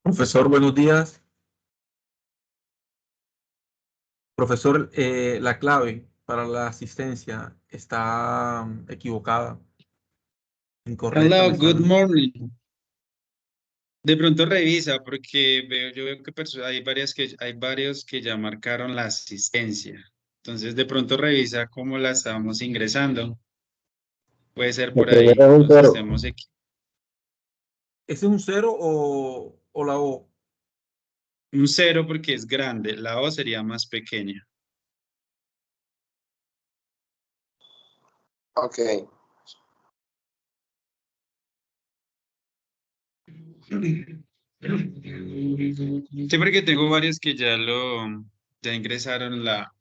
Profesor, buenos días. Profesor, la clave para la asistencia está equivocada, incorrecta, Hello, me good sale. morning. De pronto revisa porque yo veo que hay varios que ya marcaron la asistencia. Entonces de pronto revisa cómo la estamos ingresando. Puede ser La por primera ahí es un los cero. estemos ¿Ese es un cero o la O? un cero porque es grande, la O sería más pequeña. Ok. Sí, porque tengo varios que ya ingresaron la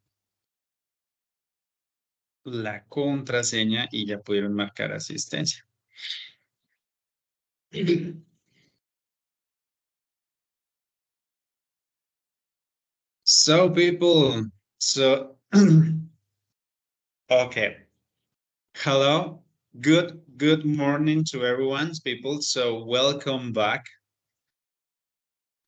contraseña y ya pudieron marcar asistencia. So people, okay. Hello, good morning to everyone, people. So welcome back.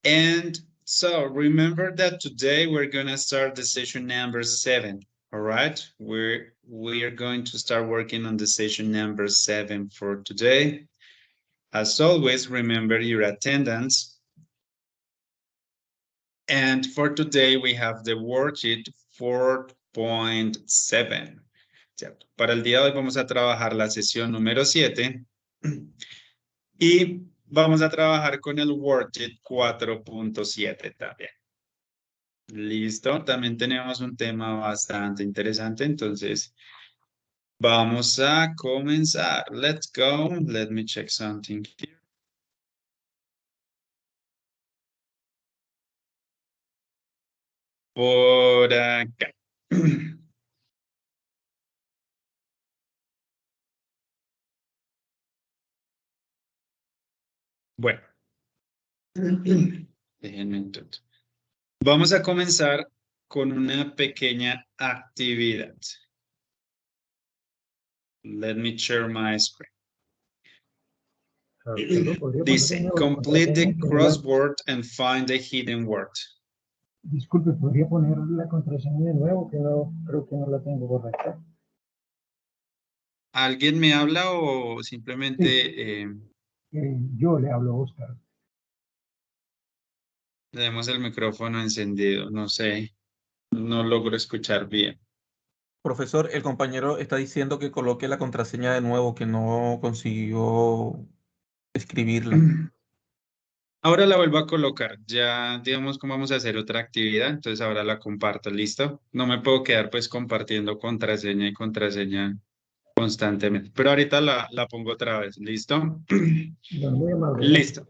And so remember that today we're gonna start the session number 7. All right, we are going to start working on the session number 7 for today. As always, remember your attendance. And for today, we have the worksheet 4.7. ¿Cierto? Para el día de hoy vamos a trabajar la sesión número 7 y vamos a trabajar con el worksheet 4.7 también. Listo, también tenemos un tema bastante interesante, entonces vamos a comenzar. Let's go. Let me check something here. Por acá. Bueno, déjenme entonces. Vamos a comenzar con una pequeña actividad. Let me share my screen. Dice, complete the crossword and find the hidden word. Disculpe, ¿podría poner la contraseña de nuevo? Que no, creo que no la tengo correcta. ¿Alguien me habla o simplemente Yo le hablo a Oscar. tenemos el micrófono encendido? No sé, no logro escuchar bien. Profesor, el compañero está diciendo que coloque la contraseña de nuevo, que no consiguió escribirla. Ahora la vuelvo a colocar. Ya digamos cómo vamos a hacer otra actividad, entonces ahora la comparto, ¿listo? No me puedo quedar pues compartiendo contraseña y contraseña constantemente. Pero ahorita la pongo otra vez, ¿listo? Bueno, muy amable. Listo.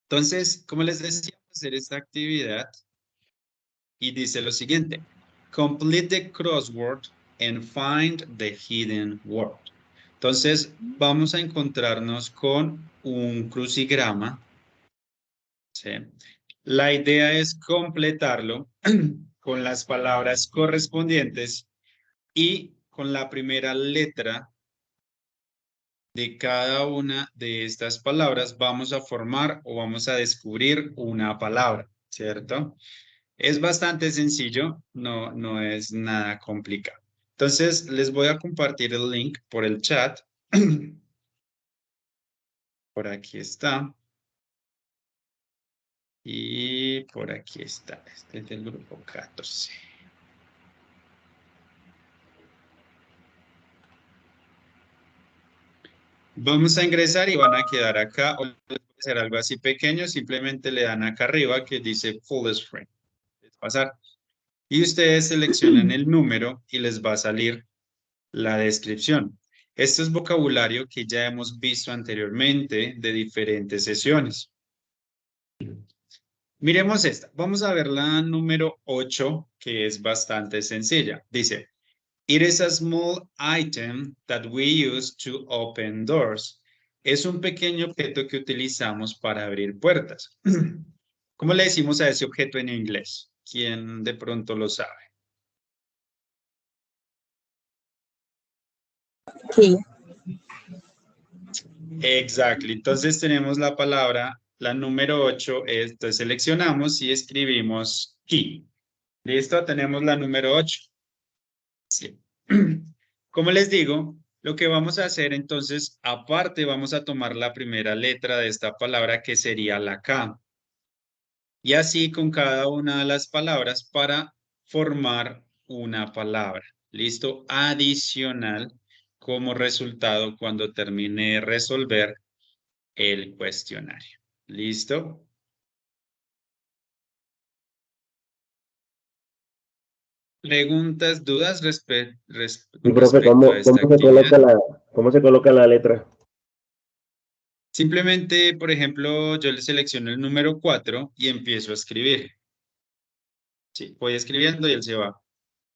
Entonces, como les decía, vamos a hacer esta actividad y dice lo siguiente. Complete the crossword and find the hidden word. Entonces, vamos a encontrarnos con un crucigrama. ¿Sí? La idea es completarlo con las palabras correspondientes y con la primera letra de cada una de estas palabras vamos a formar o vamos a descubrir una palabra, ¿cierto? Es bastante sencillo, no es nada complicado. Entonces, les voy a compartir el link por el chat. Por aquí está. Y por aquí está. Este es el grupo 14. Vamos a ingresar y van a quedar acá. O puede ser algo así pequeño, simplemente le dan acá arriba que dice full screen. Es pasar. Y ustedes seleccionan el número y les va a salir la descripción. Esto es vocabulario que ya hemos visto anteriormente de diferentes sesiones. Miremos esta. Vamos a ver la número 8, que es bastante sencilla. Dice, it is a small item that we use to open doors. Es un pequeño objeto que utilizamos para abrir puertas. ¿Cómo le decimos a ese objeto en inglés? ¿Quién de pronto lo sabe? Key. Exactly. Entonces tenemos la palabra La número 8 es, entonces seleccionamos y escribimos key. ¿Listo? Tenemos la número 8. Sí. Como les digo, lo que vamos a hacer entonces, aparte vamos a tomar la primera letra de esta palabra que sería la K. Y así con cada una de las palabras para formar una palabra. ¿Listo? Adicional como resultado cuando termine de resolver el cuestionario. ¿Listo? ¿Preguntas, dudas Y con profe, respecto a esta actividad? cómo se coloca la letra? Simplemente, por ejemplo, yo le selecciono el número 4 y empiezo a escribir. Sí, voy escribiendo y él se va.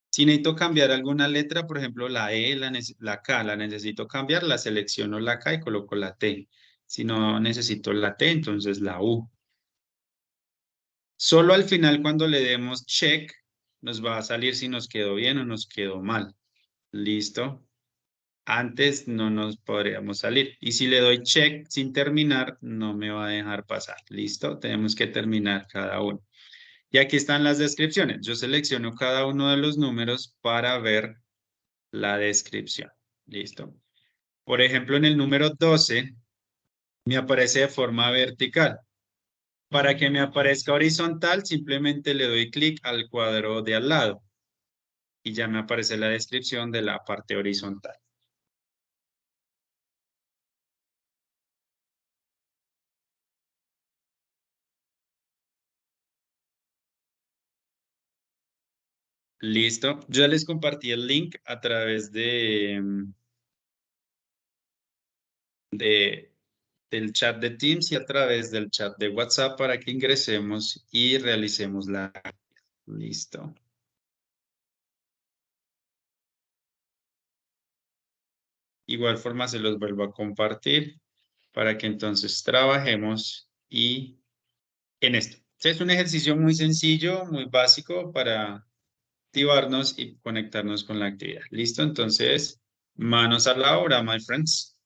Si necesito cambiar alguna letra, por ejemplo, la E, la K, la necesito cambiar, la selecciono la K y coloco la T. Si no necesito la T, entonces la U. Solo al final, cuando le demos check, nos va a salir si nos quedó bien o nos quedó mal. ¿Listo? Antes no nos podríamos salir. Y si le doy check sin terminar, no me va a dejar pasar. ¿Listo? Tenemos que terminar cada uno. Y aquí están las descripciones. Yo selecciono cada uno de los números para ver la descripción. ¿Listo? Por ejemplo, en el número 12 me aparece de forma vertical. Para que me aparezca horizontal, simplemente le doy clic al cuadro de al lado y ya me aparece la descripción de la parte horizontal. Listo. Yo les compartí el link a través del chat de Teams y a través del chat de WhatsApp para que ingresemos y realicemos la... Listo. Igual forma se los vuelvo a compartir para que entonces trabajemos y en esto. Es un ejercicio muy sencillo, muy básico para activarnos y conectarnos con la actividad. ¿Listo? Entonces, manos a la obra, my friends.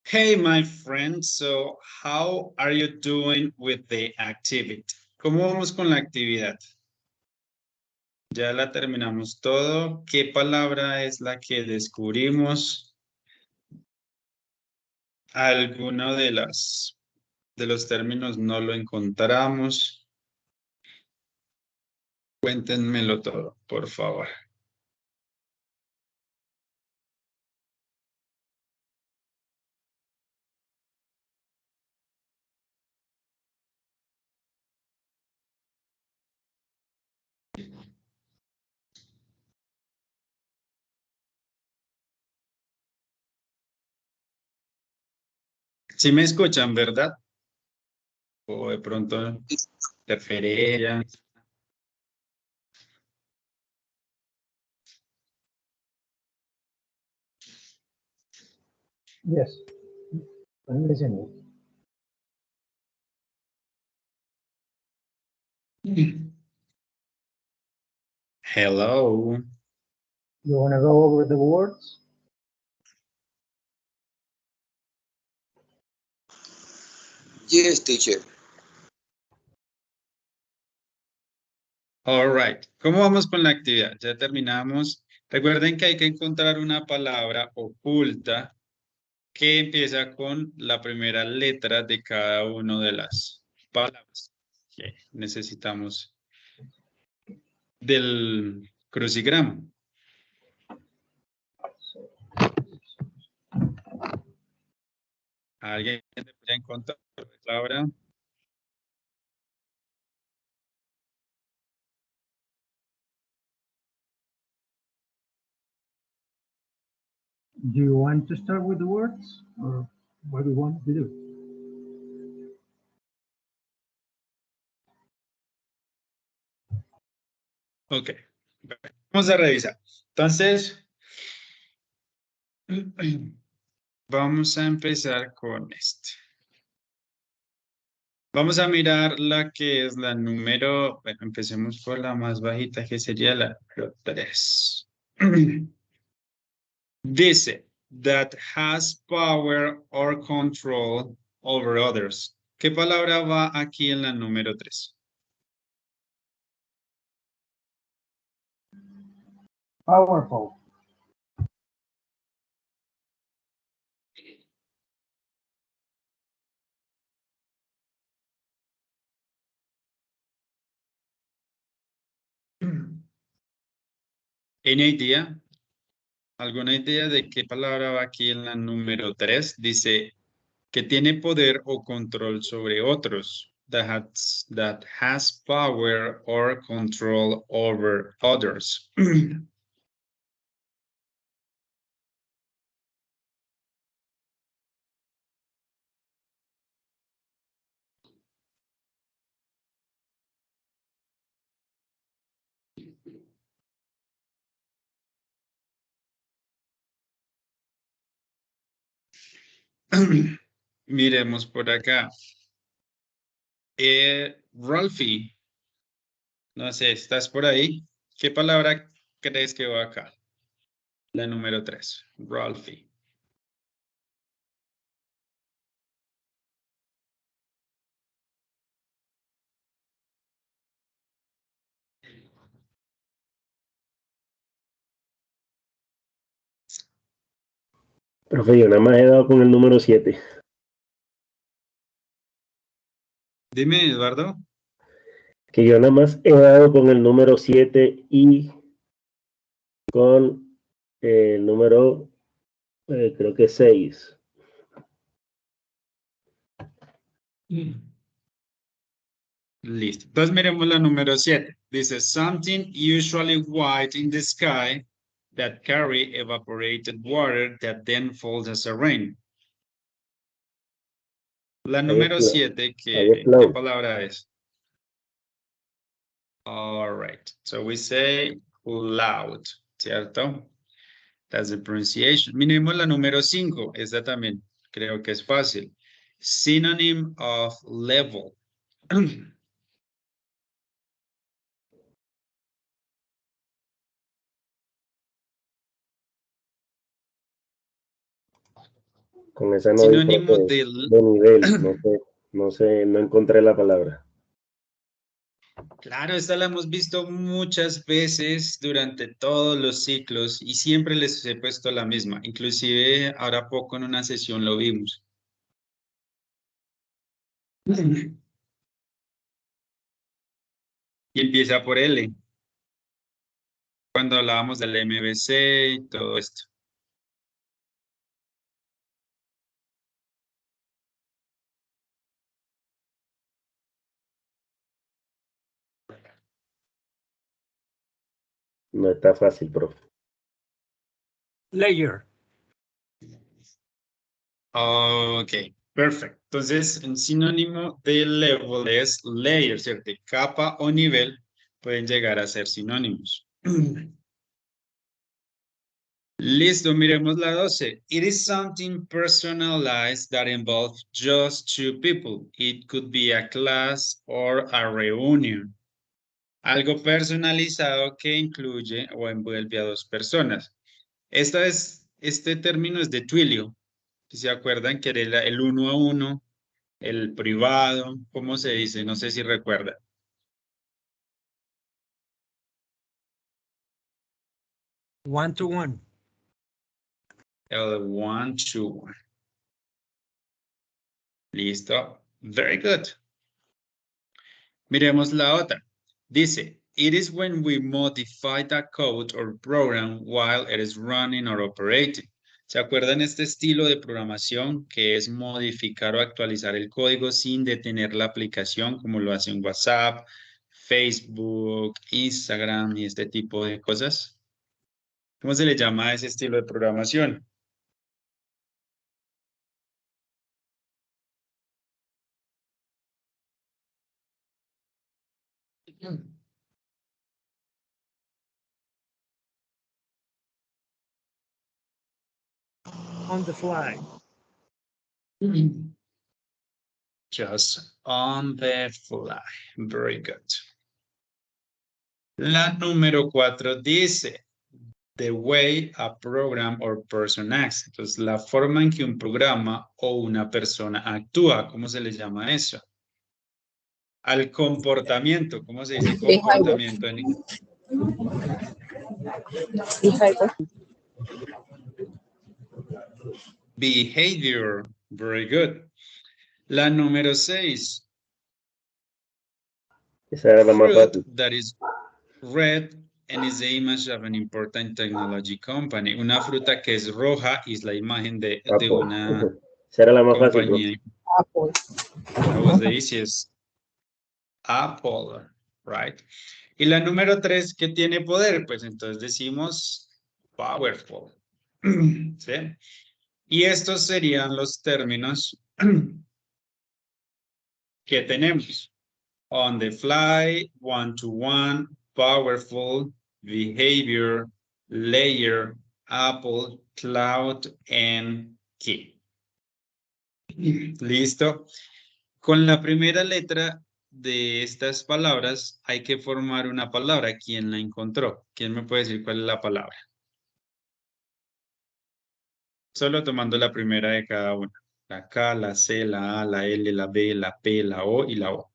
Hey, my friend, so how are you doing with the activity? ¿Cómo vamos con la actividad? Ya la terminamos todo. ¿Qué palabra es la que descubrimos? Alguno de los términos no lo encontramos. Cuéntenmelo todo, por favor. Sí me escuchan, ¿verdad? O de pronto interferencia. Yes. I'm listening. Hello. You want to go over the words? Yes, teacher. All right. ¿Cómo vamos con la actividad? Ya terminamos. Recuerden que hay que encontrar una palabra oculta que empieza con la primera letra de cada una de las palabras que necesitamos del crucigrama. ¿Alguien puede encontrar la palabra? Do you want to start with the words or what do you want to do? Ok. Vamos a revisar. Entonces, vamos a empezar con este. Vamos a mirar la que es la número, bueno, empecemos por la más bajita que sería la número 3. Dice, that has power or control over others. ¿Qué palabra va aquí en la número 3? Powerful. ¿Any idea? ¿Alguna idea de qué palabra va aquí en la número 3? Dice que tiene poder o control sobre otros. That has power or control over others. Miremos por acá. Ralphie, no sé, ¿estás por ahí? ¿Qué palabra crees que va acá? La número 3, Ralphie. Profe, yo nada más he dado con el número 7. Dime, Eduardo. Que yo nada más he dado con el número 7 y con el número, creo que 6. Listo. Entonces miremos la número 7. Dice, something usually white in the sky that carry evaporated water that then falls as a rain. La número 7, ¿qué palabra es? All right. So we say loud, ¿cierto? That's the pronunciation. Miremos la número 5. Esta también creo que es fácil. Synonym of level. Con esa no di Sinónimo profe, del... de nivel, no sé, no encontré la palabra. Claro, esta la hemos visto muchas veces durante todos los ciclos y siempre les he puesto la misma. Inclusive ahora poco en una sesión lo vimos. Y empieza por L. Cuando hablábamos del MVC y todo esto. No está fácil, profe. Layer. Ok, perfecto. Entonces, un sinónimo de level es layer, ¿cierto? Capa o nivel pueden llegar a ser sinónimos. Listo, miremos la 12. It is something personalized that involves just two people. It could be a class or a reunion. Algo personalizado que incluye o envuelve a dos personas. Este término es de Twilio. Si se acuerdan que era el uno a uno, el privado, ¿cómo se dice? No sé si recuerdan. One to one. El one to one. Listo. Very good. Miremos la otra. Dice, it is when we modify the code or program while it is running or operating. ¿Se acuerdan este estilo de programación que es modificar o actualizar el código sin detener la aplicación como lo hacen WhatsApp, Facebook, Instagram y este tipo de cosas? ¿Cómo se le llama a ese estilo de programación? On the fly. Just on the fly. Very good. La número 4 dice, the way a program or person acts. Entonces, la forma en que un programa o una persona actúa. ¿Cómo se le llama eso? Al comportamiento. ¿Cómo se dice comportamiento en inglés? Behavior. Very good. La número 6. Esa era la más Fruit fácil. that is red and is the image of an important technology company. Una fruta que es roja y es la imagen de una Esa era la más fácil, compañía. profe. That was the easiest. Apple, right? Y la número 3, ¿qué tiene poder? Pues entonces decimos powerful. ¿Sí? Y estos serían los términos que tenemos. On the fly, one-to-one, powerful, behavior, layer, Apple, cloud, and key. ¿Listo? Con la primera letra de estas palabras hay que formar una palabra. ¿Quién la encontró? ¿Quién me puede decir cuál es la palabra? Solo tomando la primera de cada una. La K, la C, la A, la L, la B, la P, la O y la O.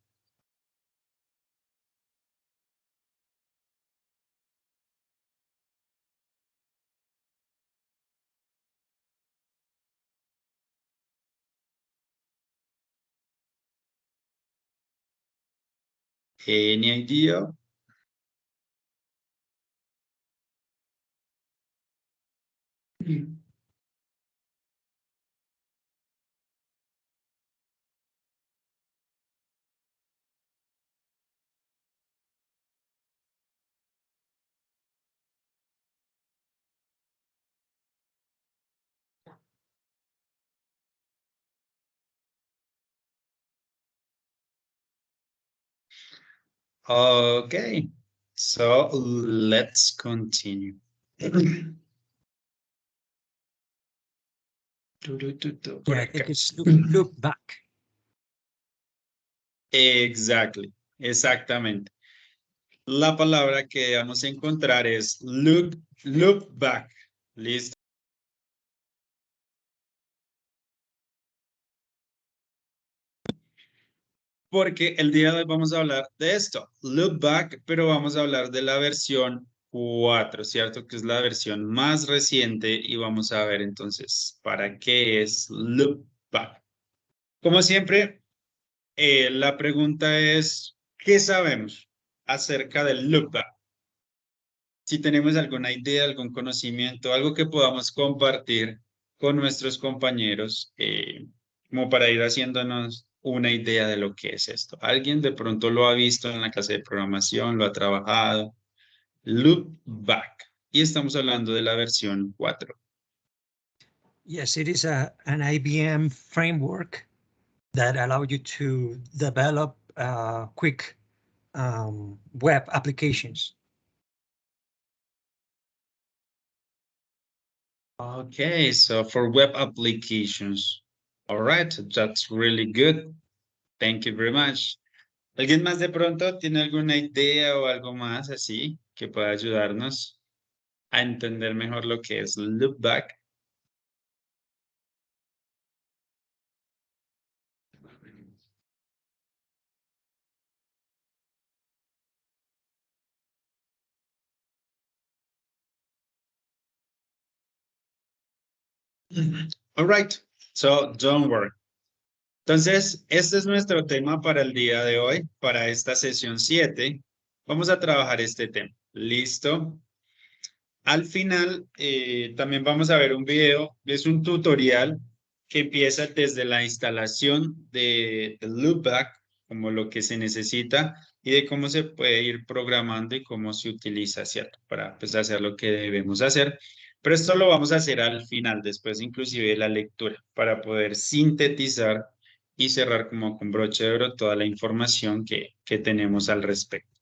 Any idea? Okay, so let's continue. Por Yeah, I acá. think it's look back. Exactly, exactamente. La palabra que vamos a encontrar es look back. ¿Listo? porque el día de hoy vamos a hablar de esto, loop back, pero vamos a hablar de la versión 4, ¿cierto? Que es la versión más reciente y vamos a ver entonces para qué es loop back. Como siempre, la pregunta es, ¿qué sabemos acerca del loop back? Si tenemos alguna idea, algún conocimiento, algo que podamos compartir con nuestros compañeros, como para ir haciéndonos una idea de lo que es esto. Alguien de pronto lo ha visto en la clase de programación, lo ha trabajado. Loop back. Y estamos hablando de la versión 4. Yes, it is an IBM framework that allows you to develop quick web applications. Okay, so for web applications. All right, that's really good. Thank you very much. ¿Alguien más de pronto tiene alguna idea o algo más así que pueda ayudarnos a entender mejor lo que es loopback? All right, so don't worry. Entonces, este es nuestro tema para el día de hoy, para esta sesión 7. Vamos a trabajar este tema. ¿Listo? Al final, también vamos a ver un video, es un tutorial que empieza desde la instalación de loopback, como lo que se necesita, y de cómo se puede ir programando y cómo se utiliza, ¿cierto? Para pues, hacer lo que debemos hacer. Pero esto lo vamos a hacer al final, después inclusive de la lectura, para poder sintetizar y cerrar como con broche de oro toda la información que tenemos al respecto.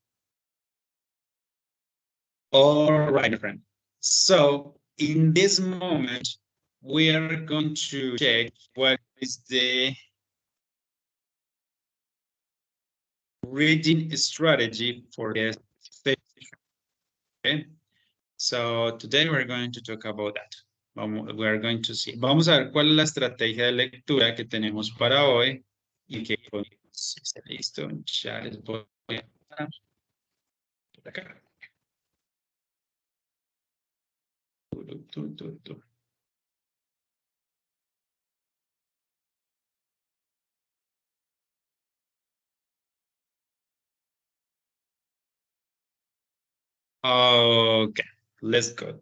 All right, friend. So in this moment, we are going to check what is the reading strategy for this session. Okay. So today we're going to talk about that. We're going to see. Vamos a ver cuál es la estrategia de lectura que tenemos para hoy y que está listo. Ya les voy a pasar por acá. Okay, let's go.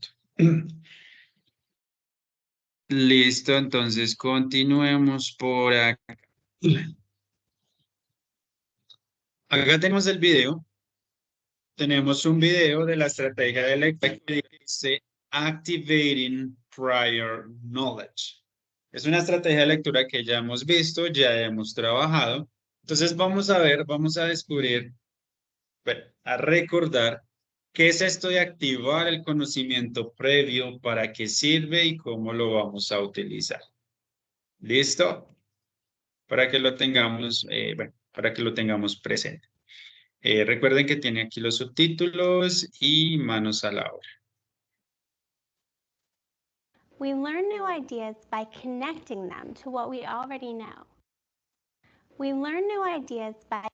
Listo, entonces continuemos por acá. Acá tenemos el video. Tenemos un video de la estrategia de lectura que dice Activating Prior Knowledge. Es una estrategia de lectura que ya hemos visto, ya hemos trabajado. Entonces vamos a ver, vamos a descubrir, a recordar qué es esto de activar el conocimiento previo, para qué sirve y cómo lo vamos a utilizar. ¿Listo? Para que lo tengamos, para que lo tengamos presente. Recuerden que tiene aquí los subtítulos y manos a la obra. We learn new ideas by connecting them to what we already know. We learn new ideas by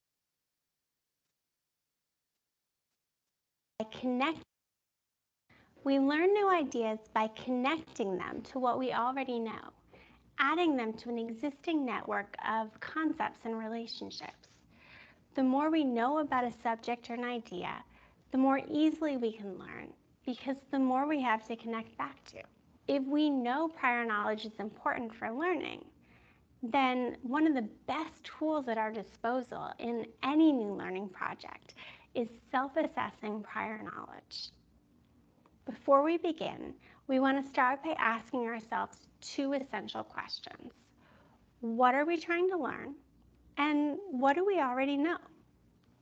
connecting them to what we already know, adding them to an existing network of concepts and relationships. The more we know about a subject or an idea, the more easily we can learn, because the more we have to connect back to. If we know prior knowledge is important for learning, then one of the best tools at our disposal in any new learning project is self-assessing prior knowledge. Before we begin, we want to start by asking ourselves two essential questions. What are we trying to learn? And what do we already know?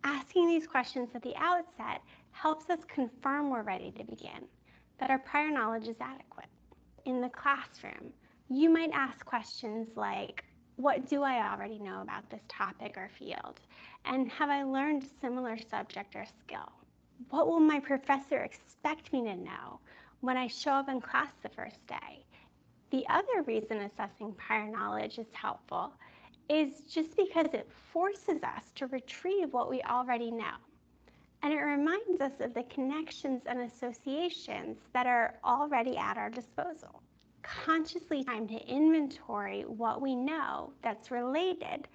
Asking these questions at the outset helps us confirm we're ready to begin, that our prior knowledge is adequate. In the classroom, you might ask questions like, what do I already know about this topic or field? And have I learned a similar subject or skill? What will my professor expect me to know when I show up in class the first day? The other reason assessing prior knowledge is helpful is just because it forces us to retrieve what we already know. And it reminds us of the connections and associations that are already at our disposal. Consciously time to inventory what we know that's related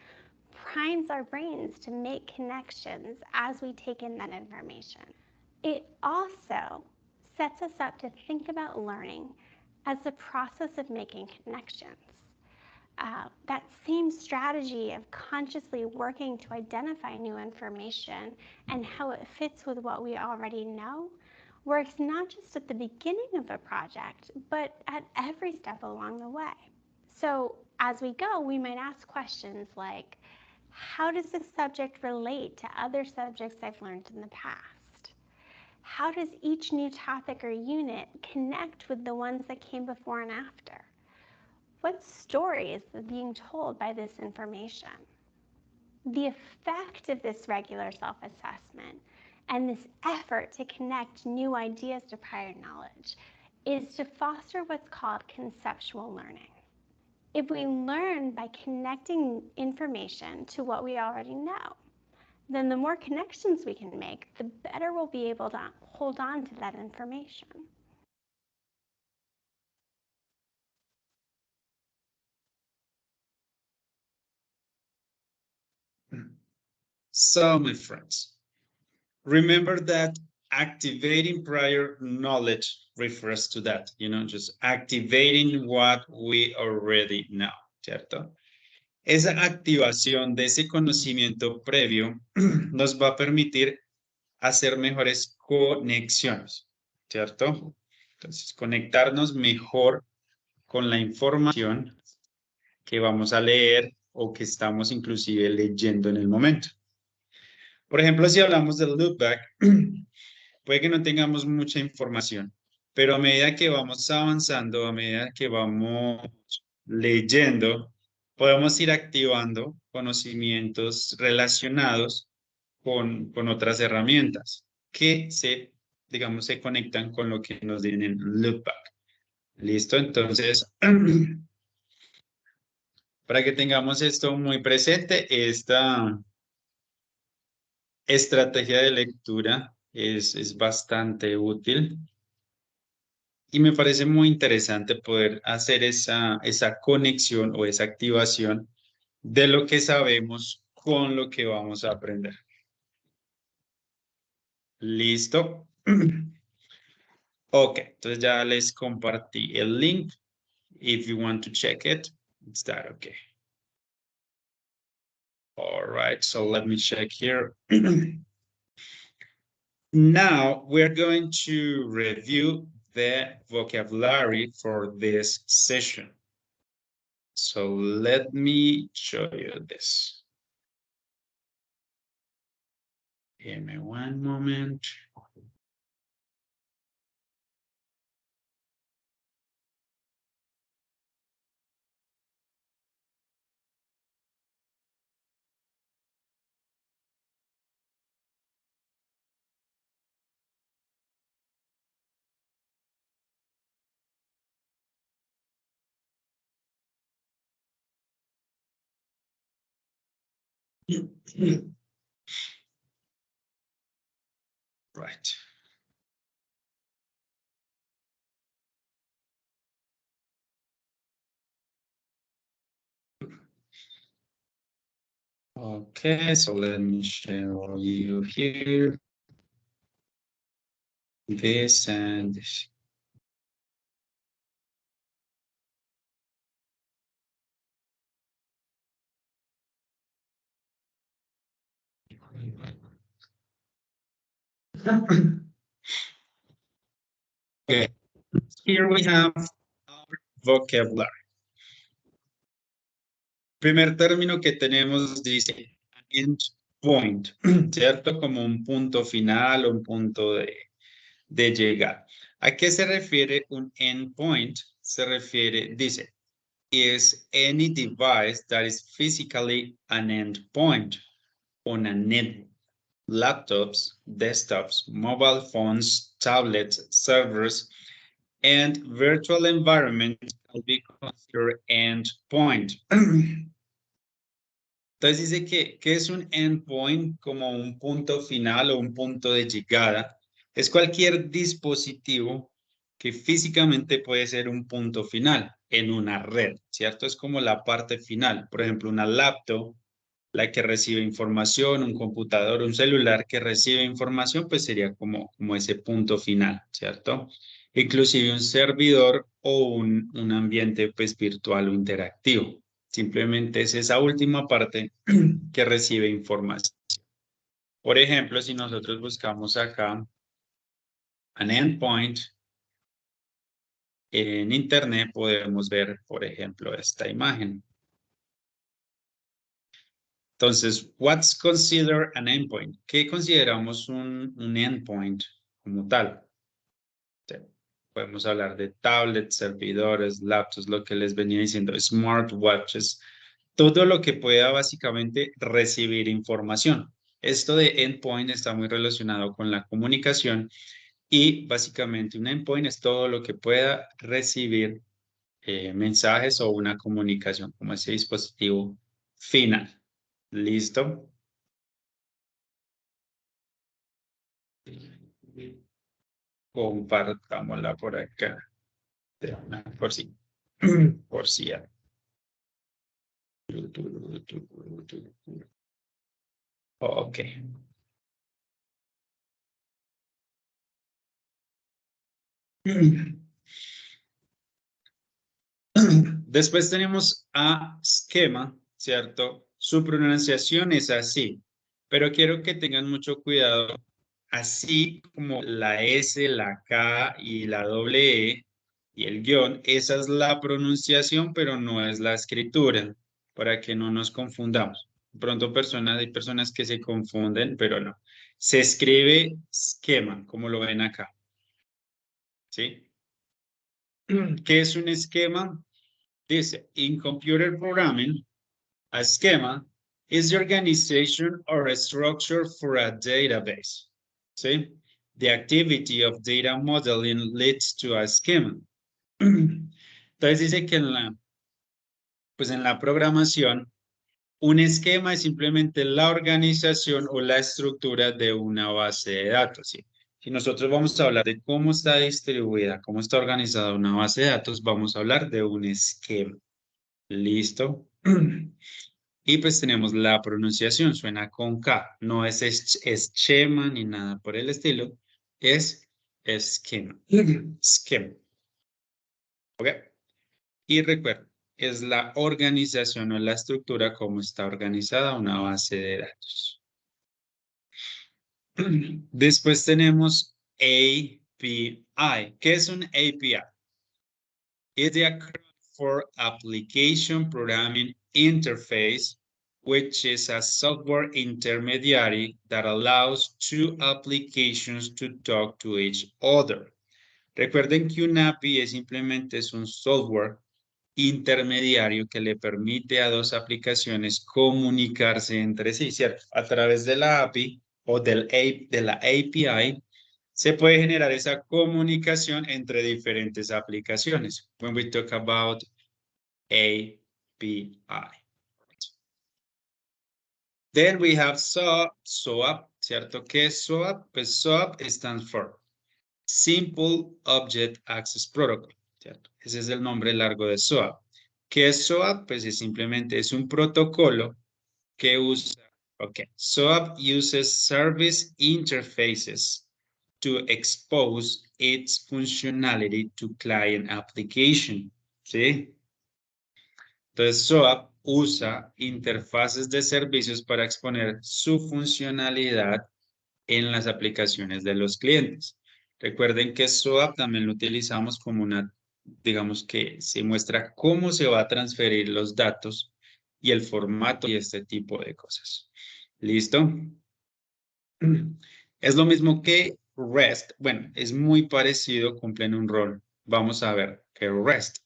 primes our brains to make connections as we take in that information. It also sets us up to think about learning as the process of making connections. That same strategy of consciously working to identify new information and how it fits with what we already know works not just at the beginning of a project, but at every step along the way. So as we go, we might ask questions like, how does this subject relate to other subjects I've learned in the past? How does each new topic or unit connect with the ones that came before and after? What story is being told by this information? The effect of this regular self-assessment and this effort to connect new ideas to prior knowledge is to foster what's called conceptual learning. If we learn by connecting information to what we already know, then the more connections we can make, the better we'll be able to hold on to that information. So, my friends, remember that activating prior knowledge refers to that, just activating what we already know, ¿cierto? Esa activación de ese conocimiento previo nos va a permitir hacer mejores conexiones, ¿cierto? Entonces, conectarnos mejor con la información que vamos a leer o que estamos inclusive leyendo en el momento. Por ejemplo, si hablamos del loopback, puede que no tengamos mucha información, pero a medida que vamos avanzando, a medida que vamos leyendo, podemos ir activando conocimientos relacionados con otras herramientas que se conectan con lo que nos den en loopback. ¿Listo? Entonces, para que tengamos esto muy presente, esta estrategia de lectura es bastante útil y me parece muy interesante poder hacer esa conexión o esa activación de lo que sabemos con lo que vamos a aprender. ¿Listo? Ok, entonces ya les compartí el link. If you want to check it, it's that okay. All right, so let me check here. Now we're going to review the vocabulary for this session. So let me show you this. Give me one moment. Right. Okay, so let me show you here this and this. Okay, here we have our vocabulary. Primer término que tenemos dice end point, ¿cierto? Como un punto final o un punto de llegar. ¿A qué se refiere un endpoint? Se refiere, dice, is any device that is physically an endpoint on a network. Laptops, desktops, mobile phones, tablets, servers, and virtual environments will be considered endpoint. Entonces dice que es un endpoint como un punto final o un punto de llegada. Es cualquier dispositivo que físicamente puede ser un punto final en una red, ¿cierto? Es como la parte final. Por ejemplo, una laptop, la que recibe información, un computador, un celular que recibe información, pues sería como ese punto final, ¿cierto? Inclusive un servidor o un ambiente pues virtual o interactivo. Simplemente es esa última parte que recibe información. Por ejemplo, si nosotros buscamos acá an endpoint en Internet, podemos ver, por ejemplo, esta imagen. Entonces, what's considered an endpoint? ¿Qué consideramos un endpoint como tal? Podemos hablar de tablets, servidores, laptops, lo que les venía diciendo, smartwatches, todo lo que pueda básicamente recibir información. Esto de endpoint está muy relacionado con la comunicación y básicamente un endpoint es todo lo que pueda recibir mensajes o una comunicación como ese dispositivo final. ¿Listo? Compartámosla por acá. Por si. Por si ya. Ok. Después tenemos a esquema, ¿cierto? Su pronunciación es así, pero quiero que tengan mucho cuidado. Así como la S, la K y la doble E y el guión, esa es la pronunciación, pero no es la escritura, para que no nos confundamos. De pronto hay personas que se confunden, pero no. Se escribe esquema, como lo ven acá. ¿Sí? ¿Qué es un esquema? Dice, in computer programming, a schema is the organization or a structure for a database. ¿Sí? The activity of data modeling leads to a schema. Entonces dice que en la programación, un esquema es simplemente la organización o la estructura de una base de datos. ¿Sí? Si nosotros vamos a hablar de cómo está distribuida, cómo está organizada una base de datos, vamos a hablar de un esquema. ¿Listo? Y pues tenemos la pronunciación, suena con K, no es esquema ni nada por el estilo, es esquema. Esquema. ¿Ok? Y recuerden, es la organización o la estructura como está organizada una base de datos. Después tenemos API. ¿Qué es un API? It's the acronym for Application Programming Interface, which is a software intermediary that allows two applications to talk to each other. Recuerden que un API simplemente es un software intermediario que le permite a dos aplicaciones comunicarse entre sí, ¿cierto? A través de la API o de la API se puede generar esa comunicación entre diferentes aplicaciones. When we talk about API. Then we have SOAP, ¿cierto? ¿Qué es SOAP? Pues SOAP stands for Simple Object Access Protocol, ¿cierto? Ese es el nombre largo de SOAP. ¿Qué es SOAP? Pues simplemente es un protocolo que usa, SOAP uses service interfaces to expose its functionality to client application, ¿sí? Entonces, SOAP usa interfaces de servicios para exponer su funcionalidad en las aplicaciones de los clientes. Recuerden que SOAP también lo utilizamos como digamos que se muestra cómo se va a transferir los datos y el formato y este tipo de cosas. ¿Listo? Es lo mismo que REST. Bueno, es muy parecido, cumplen un rol. Vamos a ver qué REST.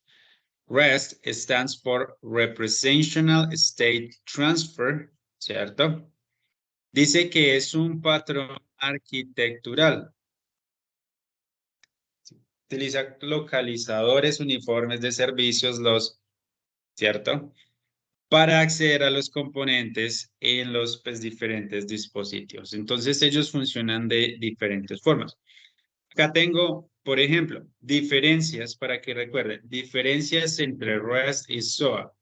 REST stands for Representational State Transfer, ¿cierto? Dice que es un patrón arquitectural. Utiliza localizadores uniformes de servicios, ¿cierto? para acceder a los componentes en los pues, diferentes dispositivos. Entonces ellos funcionan de diferentes formas. Acá tengo, por ejemplo, diferencias para que recuerden, diferencias entre REST y SOAP.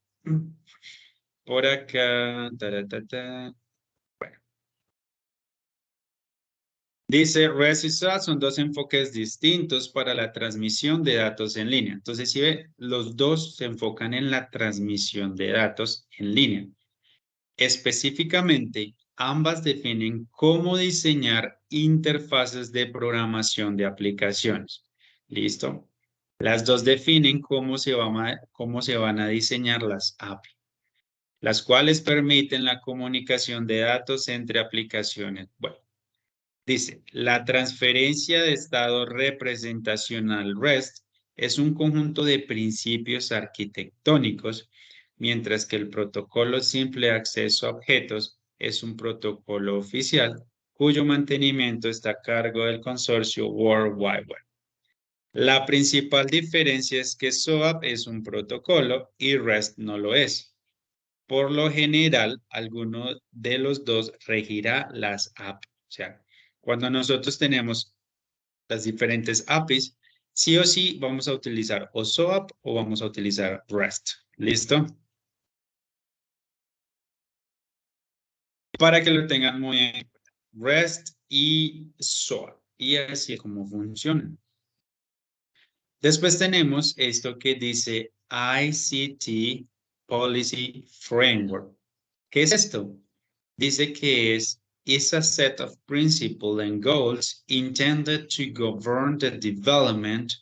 Por acá, bueno. Dice, REST y SOAP son dos enfoques distintos para la transmisión de datos en línea. Entonces, si ve, los dos se enfocan en la transmisión de datos en línea. Específicamente, ambas definen cómo diseñar interfaces de programación de aplicaciones. ¿Listo? Las dos definen cómo se van a diseñar las API, las cuales permiten la comunicación de datos entre aplicaciones. Bueno, dice, la transferencia de estado representacional REST es un conjunto de principios arquitectónicos, mientras que el protocolo simple acceso a objetos es un protocolo oficial cuyo mantenimiento está a cargo del consorcio World Wide Web. La principal diferencia es que SOAP es un protocolo y REST no lo es. Por lo general, alguno de los dos regirá las API. O sea, cuando nosotros tenemos las diferentes APIs, sí o sí vamos a utilizar o SOAP o vamos a utilizar REST. ¿Listo? Para que lo tengan muy en cuenta. REST y SOAP. Y así es como funcionan. Después tenemos esto que dice ICT Policy Framework. ¿Qué es esto? Dice que es a set of principles and goals intended to govern the development,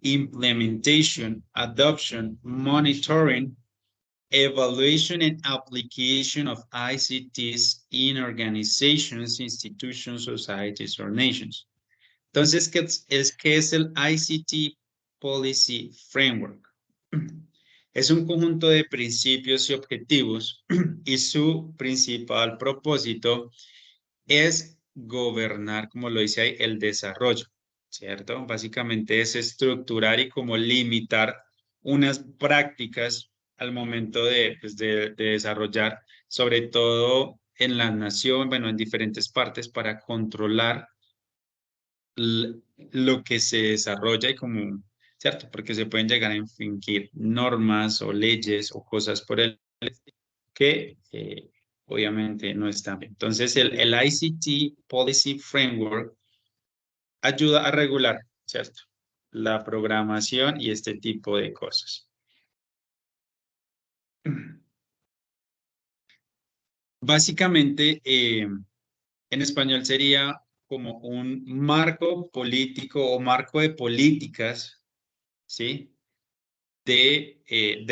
implementation, adoption, monitoring, evaluation, and application of ICTs in organizations, institutions, societies, or nations. Entonces, ¿qué es el ICT Policy Framework? Es un conjunto de principios y objetivos y su principal propósito es gobernar, como lo dice ahí, el desarrollo, ¿cierto? Básicamente es estructurar y como limitar unas prácticas al momento pues, de desarrollar, sobre todo en la nación, bueno, en diferentes partes para controlar lo que se desarrolla y como, ¿cierto? Porque se pueden llegar a infringir normas o leyes o cosas por el que obviamente no están bien. Entonces, el ICT Policy Framework ayuda a regular, ¿cierto? La programación y este tipo de cosas. Básicamente, en español sería como un marco político o marco de políticas, ¿sí? De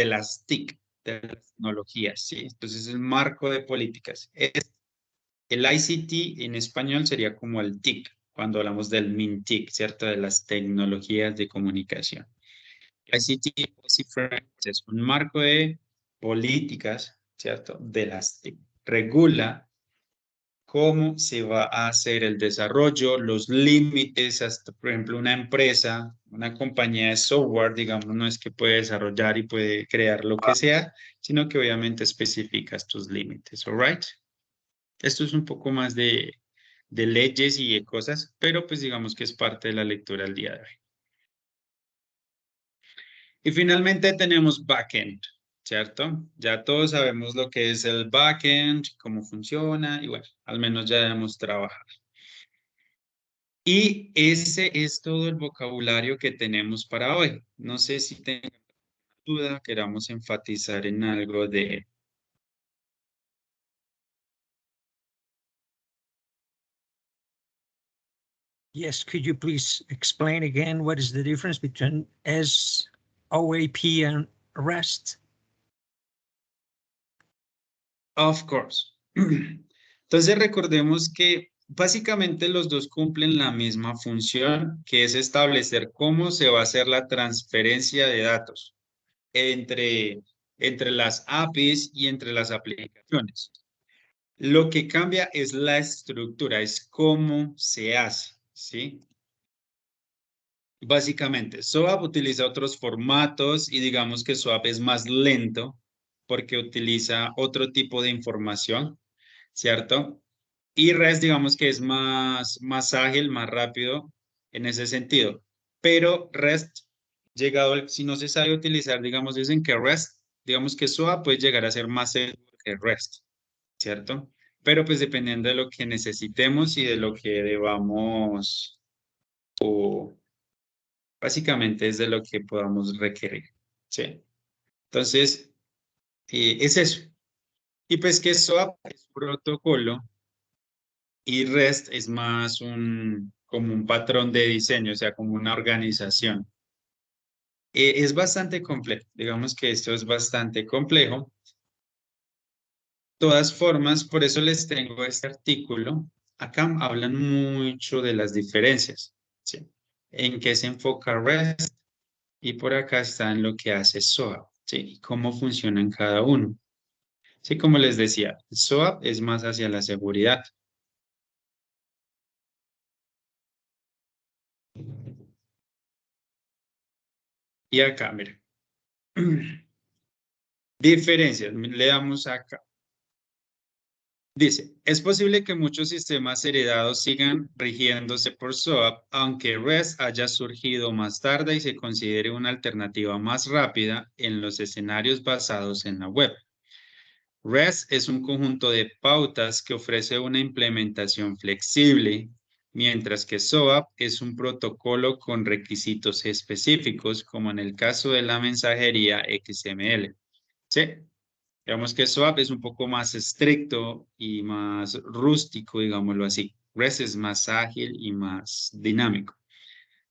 las TIC, de las tecnologías, ¿sí? Entonces, el marco de políticas. El ICT en español sería como el TIC, cuando hablamos del MINTIC, ¿cierto? De las tecnologías de comunicación. ICT Policy Framework es un marco de políticas, ¿cierto? De las TIC. Regula cómo se va a hacer el desarrollo, los límites, hasta por ejemplo una empresa, una compañía de software, digamos, no es que puede desarrollar y puede crear lo que sea, sino que obviamente especificas tus límites, ¿all right? Esto es un poco más de leyes y de cosas, pero pues digamos que es parte de la lectura del día de hoy. Y finalmente tenemos backend, ¿cierto? Ya todos sabemos lo que es el backend, cómo funciona y bueno, al menos ya hemos trabajado. Y ese es todo el vocabulario que tenemos para hoy. No sé si tengan duda, queramos enfatizar en algo de... Yes, could you please explain again what is the difference between SOAP and REST? Of course. Entonces recordemos que básicamente los dos cumplen la misma función, que es establecer cómo se va a hacer la transferencia de datos entre las APIs y entre las aplicaciones. Lo que cambia es la estructura, es cómo se hace, ¿sí? Básicamente, SOAP utiliza otros formatos y digamos que SOAP es más lento porque utiliza otro tipo de información, ¿cierto? Y REST, digamos que es más ágil, más rápido en ese sentido. Pero REST, si no se sabe utilizar, digamos, dicen que REST, digamos que SOAP puede llegar a ser más seguro que REST, ¿cierto? Pero pues dependiendo de lo que necesitemos y de lo que debamos, o básicamente es de lo que podamos requerir, ¿sí? Entonces, es eso. Y pues que SOAP es un protocolo y REST es más como un patrón de diseño, o sea, como una organización. Es bastante complejo, digamos que esto es bastante complejo. De todas formas, por eso les tengo este artículo. Acá hablan mucho de las diferencias, ¿sí? En qué se enfoca REST y por acá está en lo que hace SOAP, ¿sí? Y cómo funcionan cada uno. Sí, como les decía, SOAP es más hacia la seguridad. Y acá, miren. Diferencias, le damos acá. Dice, es posible que muchos sistemas heredados sigan rigiéndose por SOAP, aunque REST haya surgido más tarde y se considere una alternativa más rápida en los escenarios basados en la web. REST es un conjunto de pautas que ofrece una implementación flexible, mientras que SOAP es un protocolo con requisitos específicos, como en el caso de la mensajería XML. ¿Sí? Digamos que SOAP es un poco más estricto y más rústico, digámoslo así. REST es más ágil y más dinámico.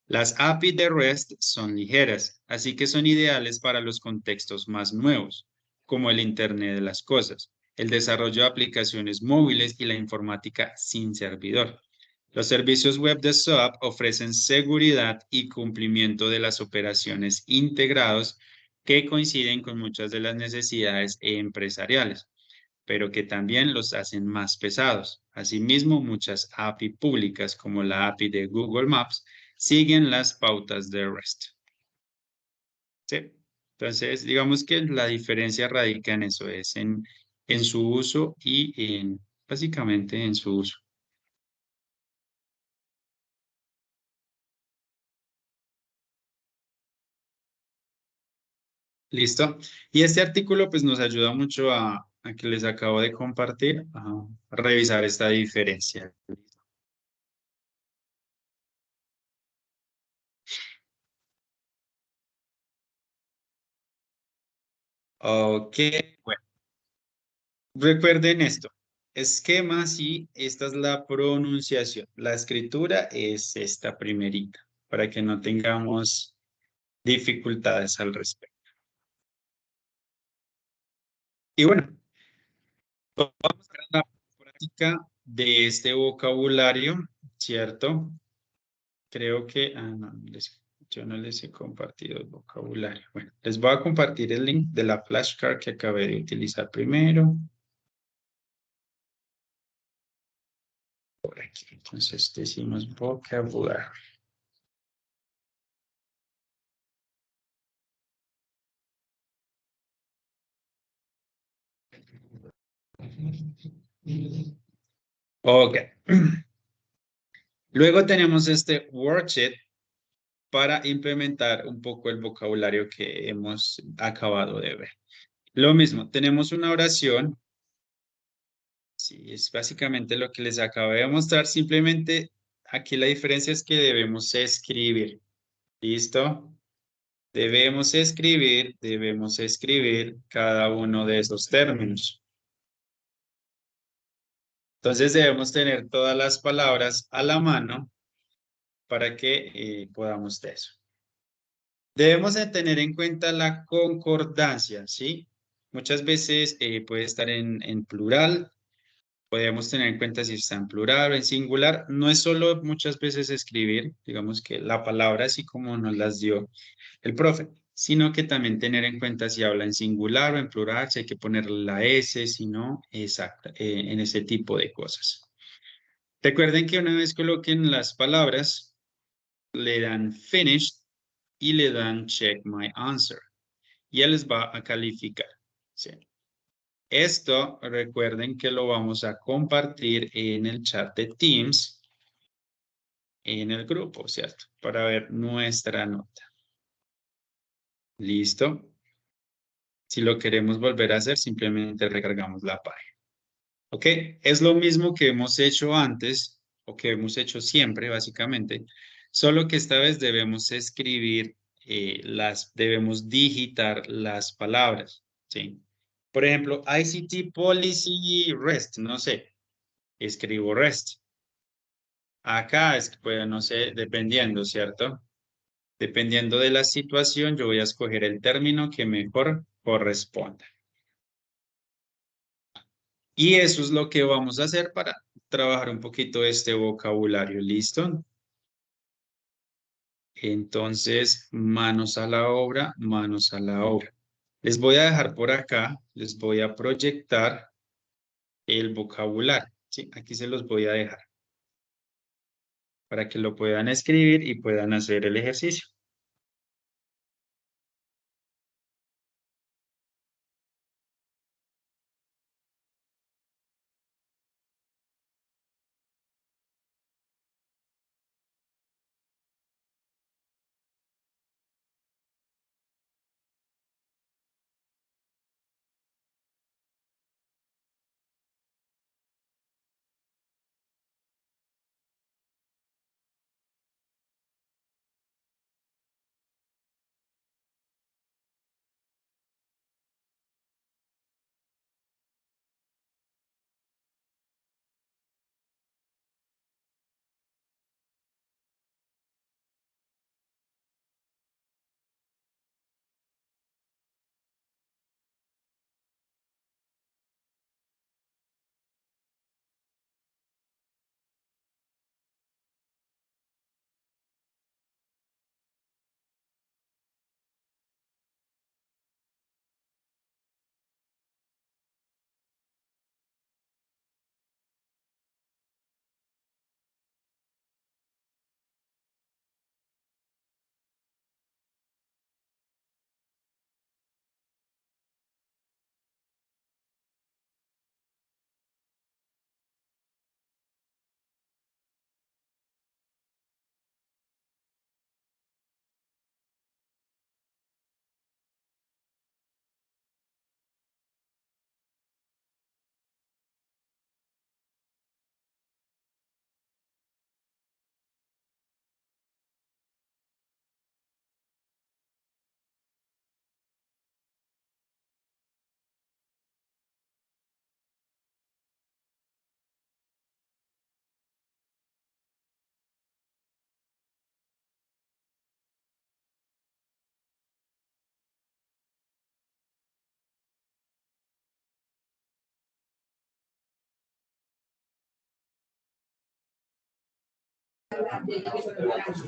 Las API de REST son ligeras, así que son ideales para los contextos más nuevos, como el Internet de las cosas, el desarrollo de aplicaciones móviles y la informática sin servidor. Los servicios web de SOAP ofrecen seguridad y cumplimiento de las operaciones integrados que coinciden con muchas de las necesidades empresariales, pero que también los hacen más pesados. Asimismo, muchas API públicas, como la API de Google Maps, siguen las pautas de REST. ¿Sí? Entonces, digamos que la diferencia radica en eso, es en su uso y básicamente en su uso. ¿Listo? Y este artículo pues nos ayuda mucho a que les acabo de compartir, a revisar esta diferencia. Ok, bueno. Recuerden esto. Esquema, sí, esta es la pronunciación. La escritura es esta primerita, para que no tengamos dificultades al respecto. Y bueno, vamos a la práctica de este vocabulario, ¿cierto? Creo que, no, yo no les he compartido el vocabulario. Bueno, les voy a compartir el link de la flashcard que acabé de utilizar primero. Por aquí, entonces decimos vocabulario. Ok. Luego tenemos este worksheet para implementar un poco el vocabulario que hemos acabado de ver. Lo mismo, tenemos una oración. Sí, es básicamente lo que les acabo de mostrar. Simplemente aquí la diferencia es que debemos escribir. ¿Listo? Debemos escribir cada uno de esos términos. Entonces debemos tener todas las palabras a la mano para que podamos de eso. Debemos de tener en cuenta la concordancia, ¿sí? Muchas veces puede estar en plural. Podemos tener en cuenta si está en plural o en singular. No es solo muchas veces escribir, digamos que la palabra así como nos las dio el profe, sino que también tener en cuenta si habla en singular o en plural, si hay que poner la S, si no, exacto, en ese tipo de cosas. Recuerden que una vez coloquen las palabras, le dan finish y le dan check my answer. Y él les va a calificar. Sí. Esto, recuerden que lo vamos a compartir en el chat de Teams, en el grupo, ¿cierto? Para ver nuestra nota. ¿Listo? Si lo queremos volver a hacer, simplemente recargamos la página. ¿Ok? Es lo mismo que hemos hecho antes, o que hemos hecho siempre, básicamente, solo que esta vez debemos escribir, debemos digitar las palabras, ¿sí? Por ejemplo, ICT Policy REST, no sé, escribo REST. Acá es que, pues, no sé, dependiendo, ¿cierto? Dependiendo de la situación, yo voy a escoger el término que mejor corresponda. Y eso es lo que vamos a hacer para trabajar un poquito este vocabulario. ¿Listo? Entonces, manos a la obra, manos a la obra. Les voy a dejar por acá, les voy a proyectar el vocabulario. Sí, aquí se los voy a dejar para que lo puedan escribir y puedan hacer el ejercicio.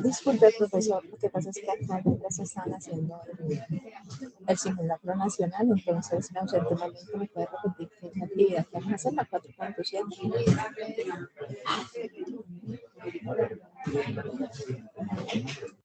Disculpe, profesor, lo que pasa es que acá mientras están haciendo el simulacro nacional, entonces me ausenté un momento, me puede repetir qué es la actividad que vamos a hacer, la 4.7.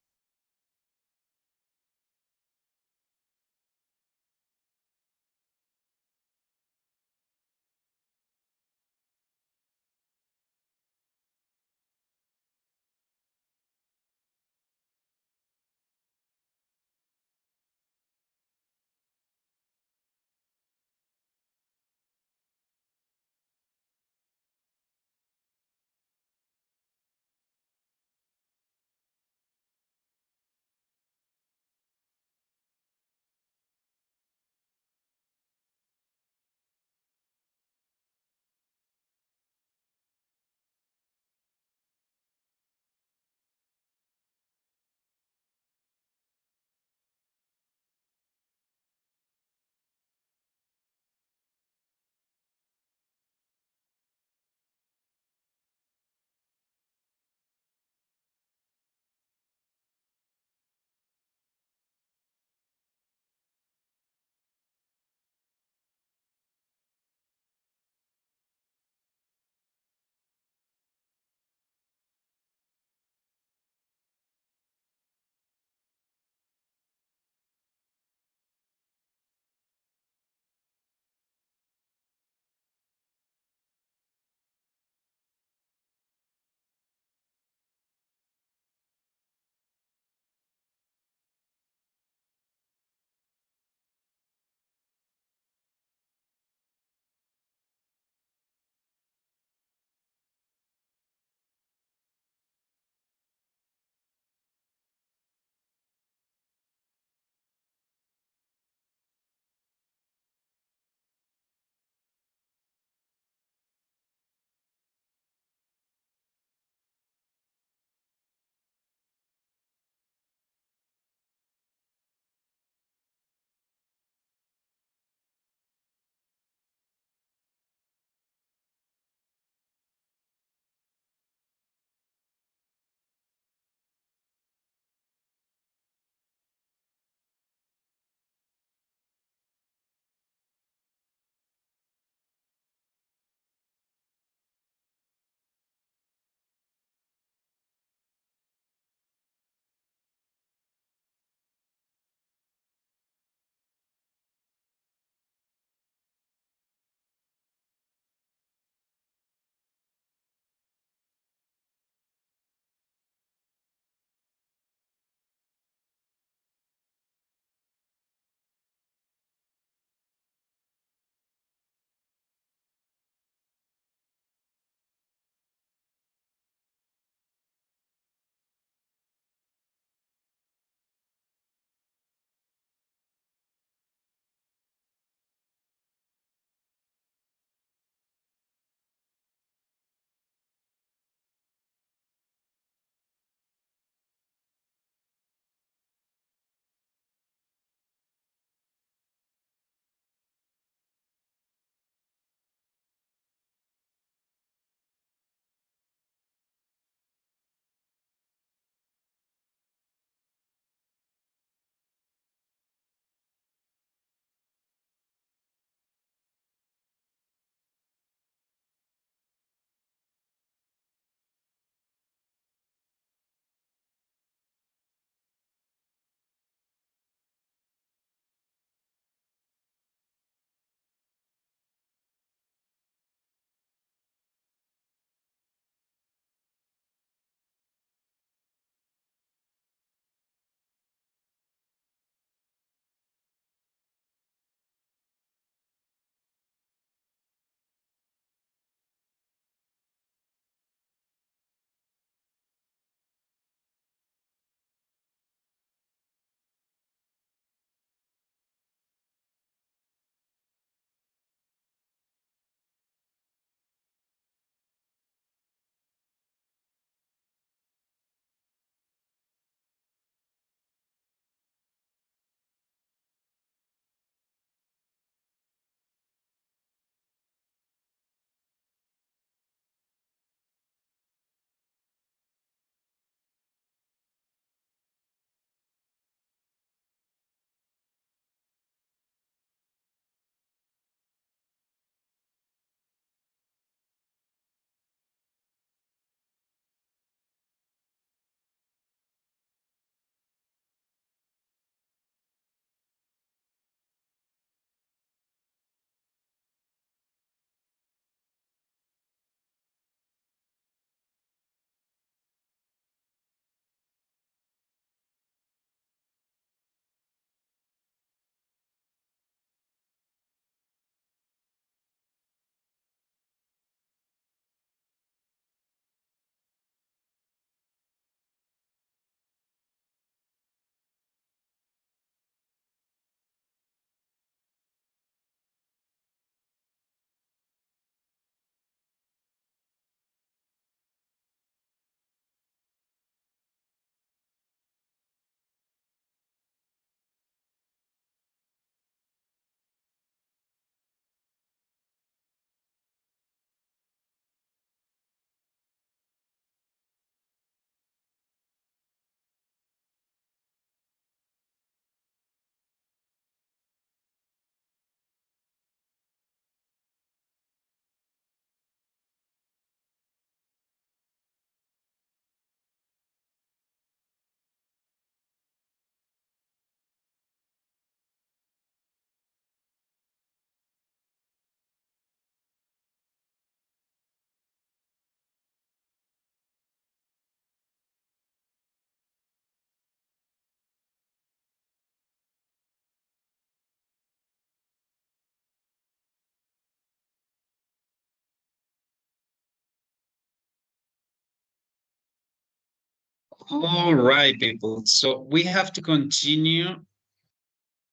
All right, people. So we have to continue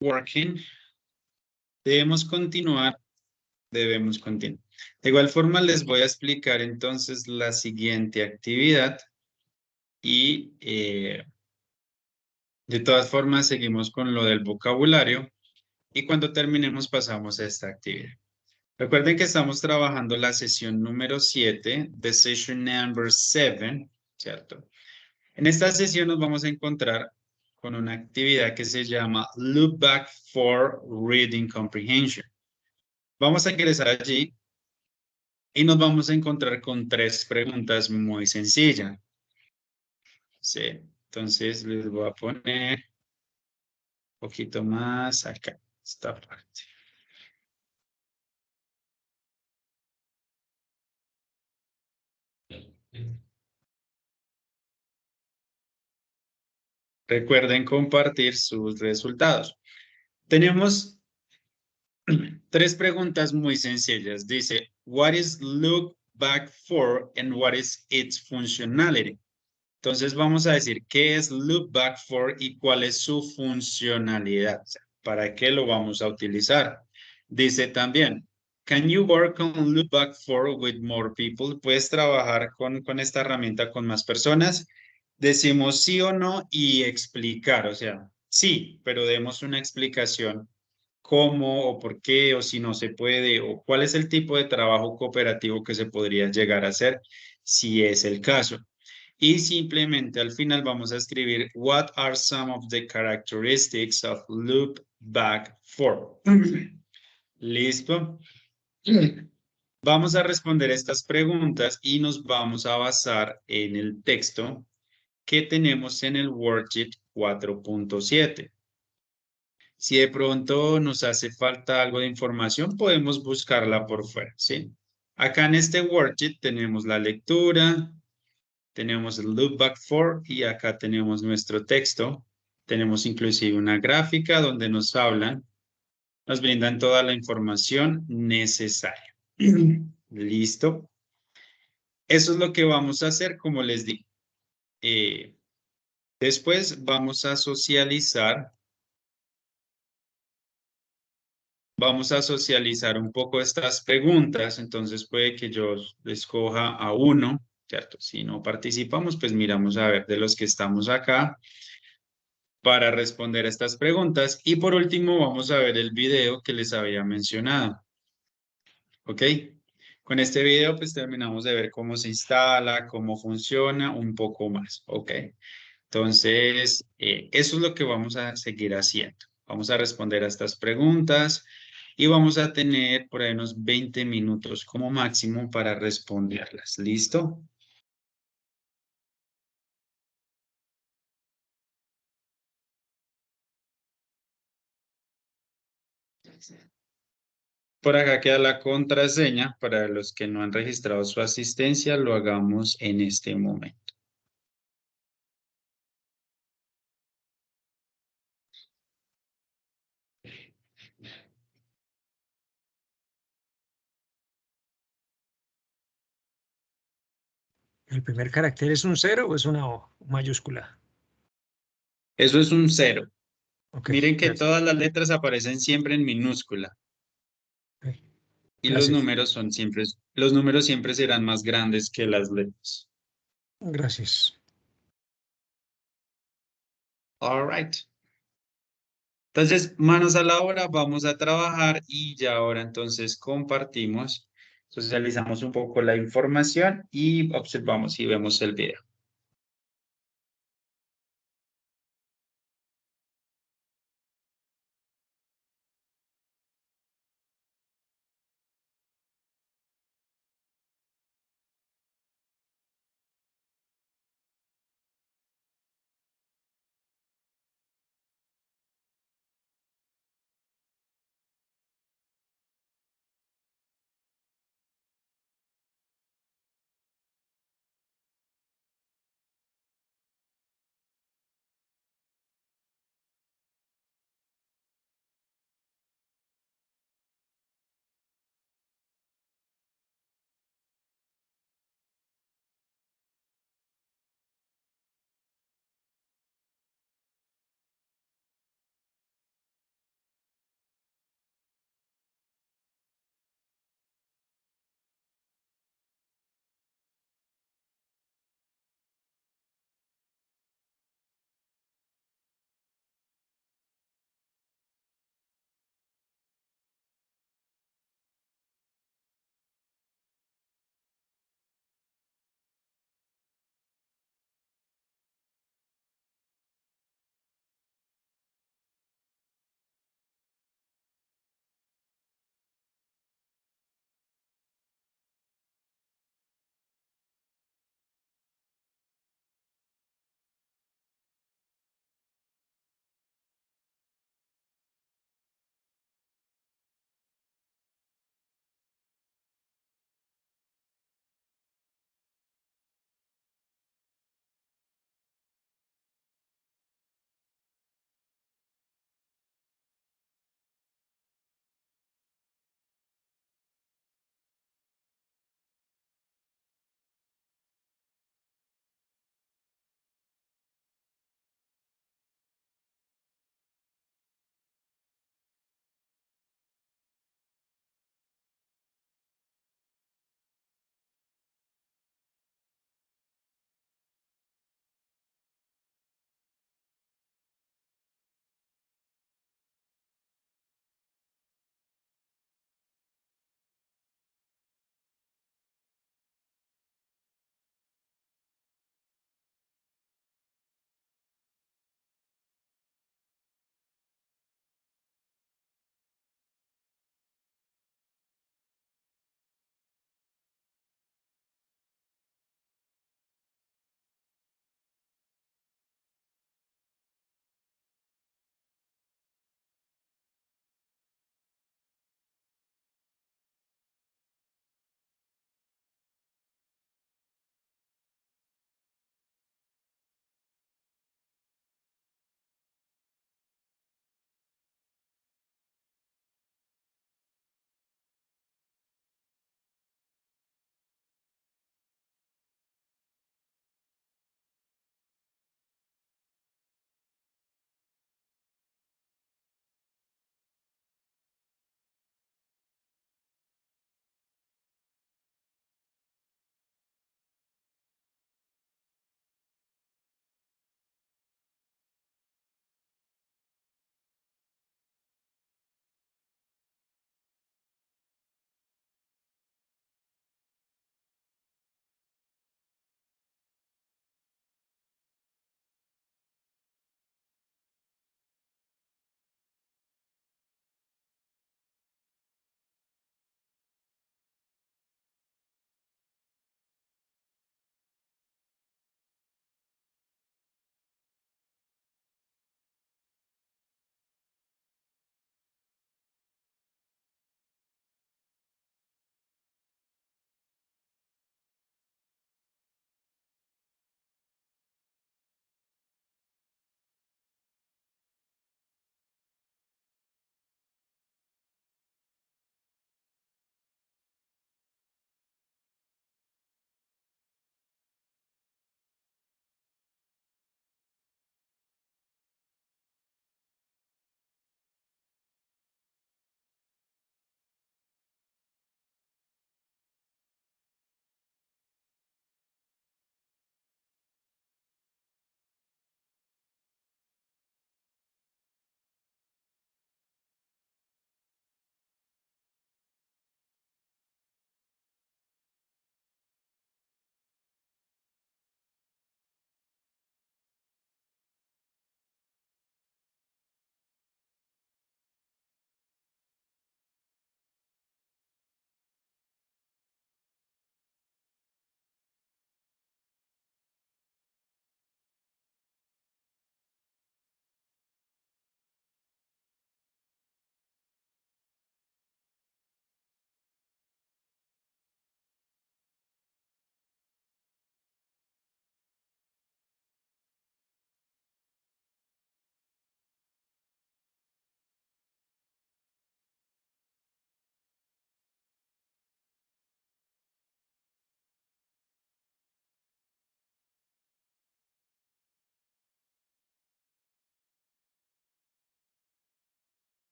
working. Debemos continuar. De igual forma, les voy a explicar entonces la siguiente actividad y de todas formas seguimos con lo del vocabulario y cuando terminemos pasamos a esta actividad. Recuerden que estamos trabajando la sesión número 7, the session number 7, ¿cierto? En esta sesión nos vamos a encontrar con una actividad que se llama Look Back for Reading Comprehension. Vamos a ingresar allí y nos vamos a encontrar con 3 preguntas muy sencillas. Sí, entonces les voy a poner un poquito más acá, esta parte. Recuerden compartir sus resultados. Tenemos 3 preguntas muy sencillas. Dice, what is look back for and what is its functionality? Entonces vamos a decir qué es look back for y cuál es su funcionalidad. ¿Para qué lo vamos a utilizar? Dice también, can you work on look back for with more people? ¿Puedes trabajar con esta herramienta con más personas? Decimos sí o no y explicar, o sea, sí, pero demos una explicación cómo o por qué o si no se puede o cuál es el tipo de trabajo cooperativo que se podría llegar a hacer si es el caso. Y simplemente al final vamos a escribir what are some of the characteristics of look back for. ¿Listo? Vamos a responder estas preguntas y nos vamos a basar en el texto que tenemos en el worksheet 4.7. Si de pronto nos hace falta algo de información, podemos buscarla por fuera, ¿sí? Acá en este worksheet tenemos la lectura, tenemos el look back for y acá tenemos nuestro texto. Tenemos inclusive una gráfica donde nos hablan, nos brindan toda la información necesaria. ¿Listo? Eso es lo que vamos a hacer, como les digo. Después vamos a socializar. Vamos a socializar un poco estas preguntas, entonces puede que yo escoja a uno, ¿cierto? Si no participamos, pues miramos a ver de los que estamos acá para responder a estas preguntas. Y por último, vamos a ver el video que les había mencionado. ¿Ok? Con este video, pues terminamos de ver cómo se instala, cómo funciona, un poco más. ¿Ok? Entonces, eso es lo que vamos a seguir haciendo. Vamos a responder a estas preguntas y vamos a tener por ahí unos 20 minutos como máximo para responderlas. ¿Listo? Por acá queda la contraseña para los que no han registrado su asistencia, lo hagamos en este momento. ¿El primer carácter es un 0 o es una O mayúscula? Eso es un 0. Ok, Miren que gracias. todas las letras aparecen siempre en minúscula. Ok, Y gracias. los números siempre serán más grandes que las letras. Gracias. All right. Entonces, manos a la obra, vamos a trabajar y ya ahora entonces compartimos, socializamos un poco la información y observamos y vemos el video.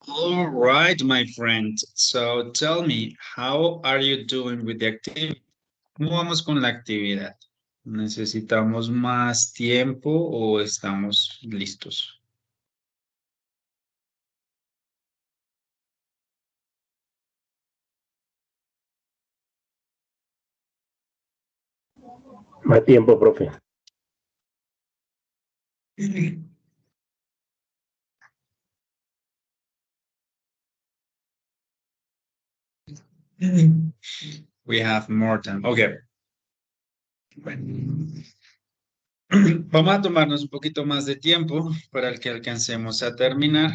All right, my friend. So tell me, how are you doing with the activity? ¿Cómo vamos con la actividad? ¿Necesitamos más tiempo o estamos listos? Más tiempo, profe. We have more time. Okay. Bueno. Vamos a tomarnos un poquito más de tiempo para el que alcancemos a terminar.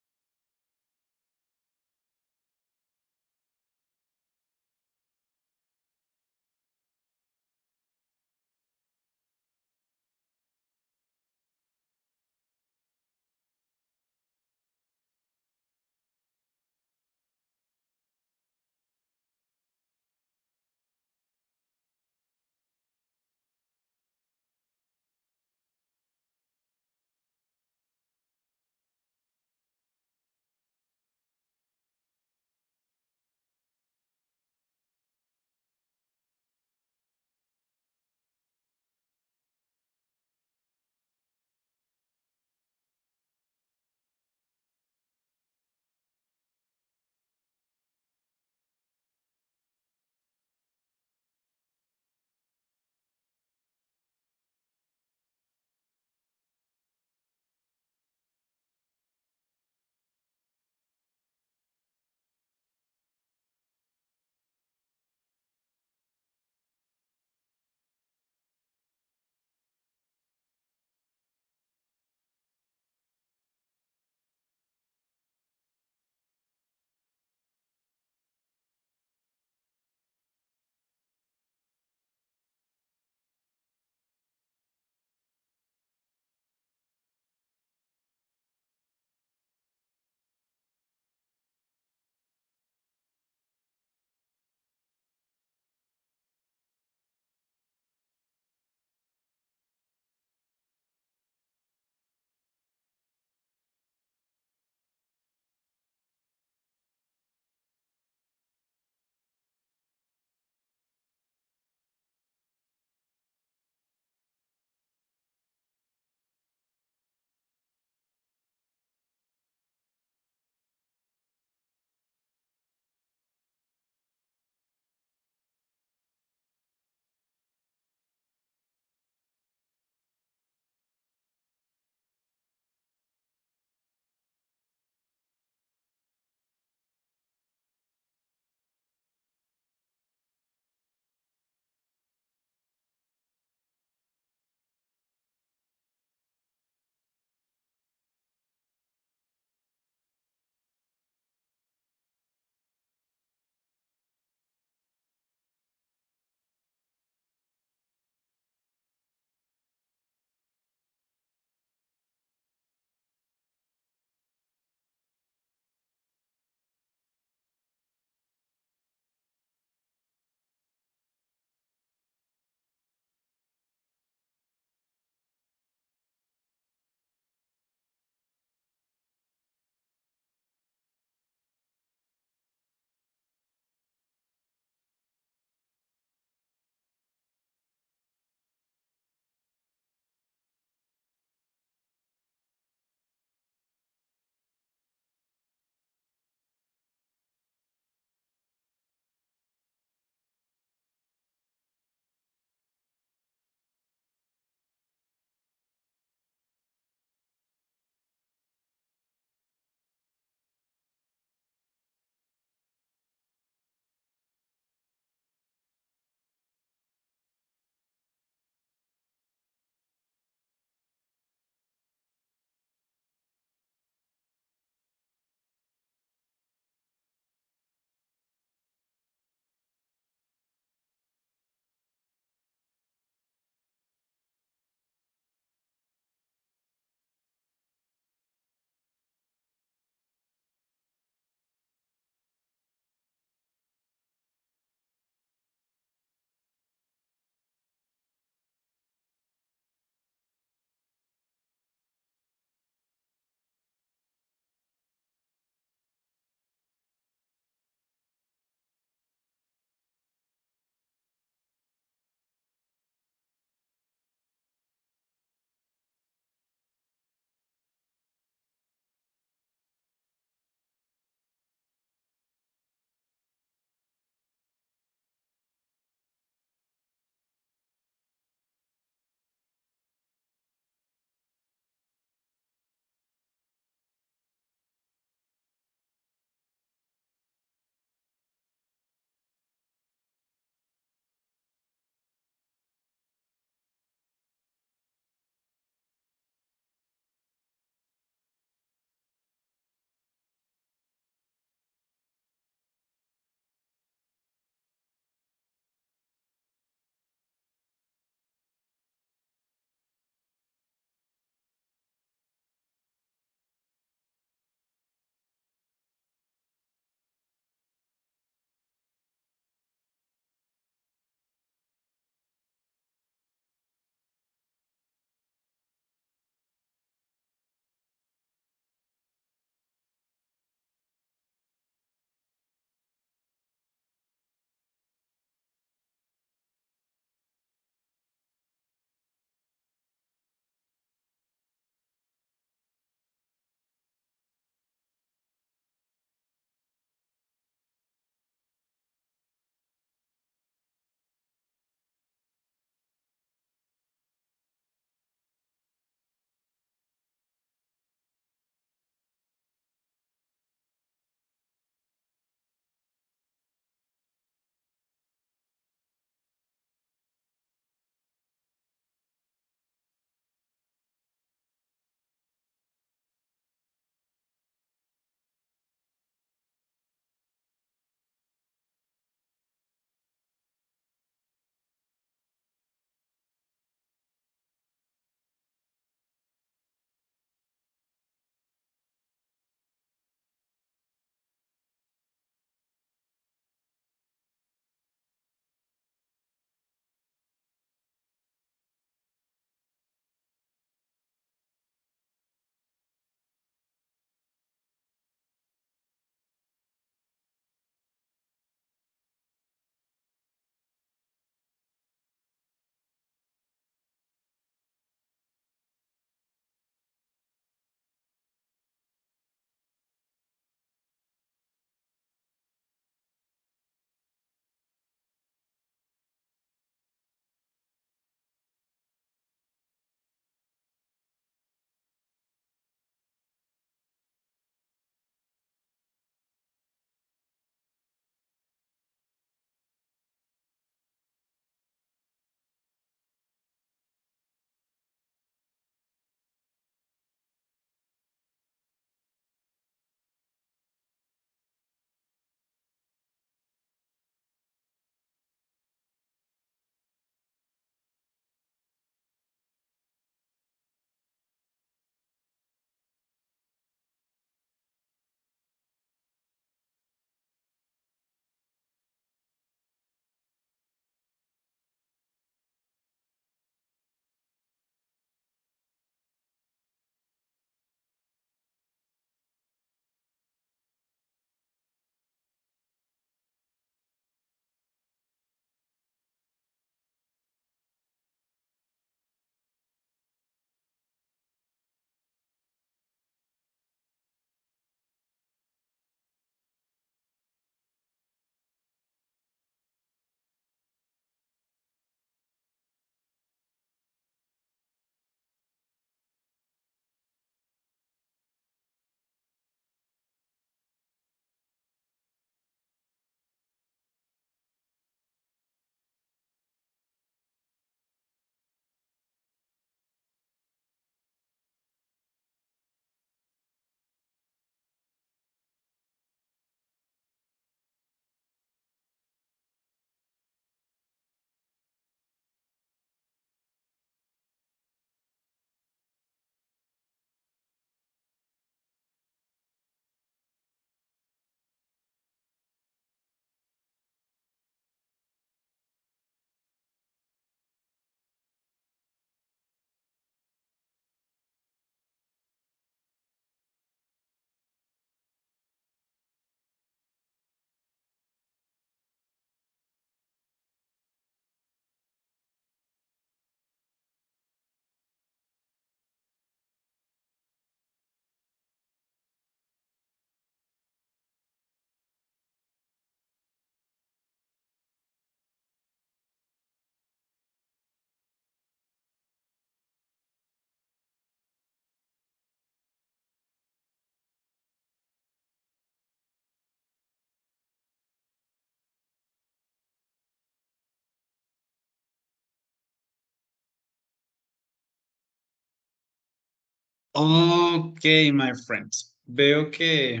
Ok, my friends. Veo que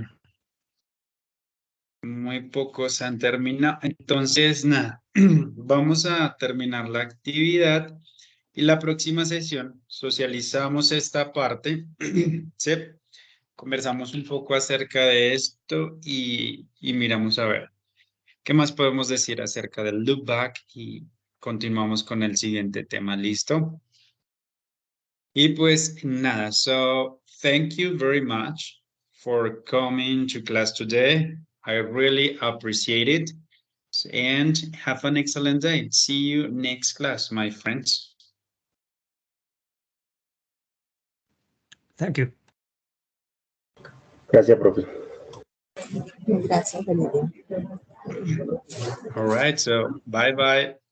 muy pocos han terminado. Entonces, nada, vamos a terminar la actividad y la próxima sesión socializamos esta parte. ¿Sí? Conversamos un poco acerca de esto y miramos a ver qué más podemos decir acerca del loop back y continuamos con el siguiente tema. ¿Listo? Y pues nada, so thank you very much for coming to class today. I really appreciate it. And have an excellent day. See you next class, my friends. Thank you. Gracias, profe. Gracias, feliz día. All right, so bye-bye.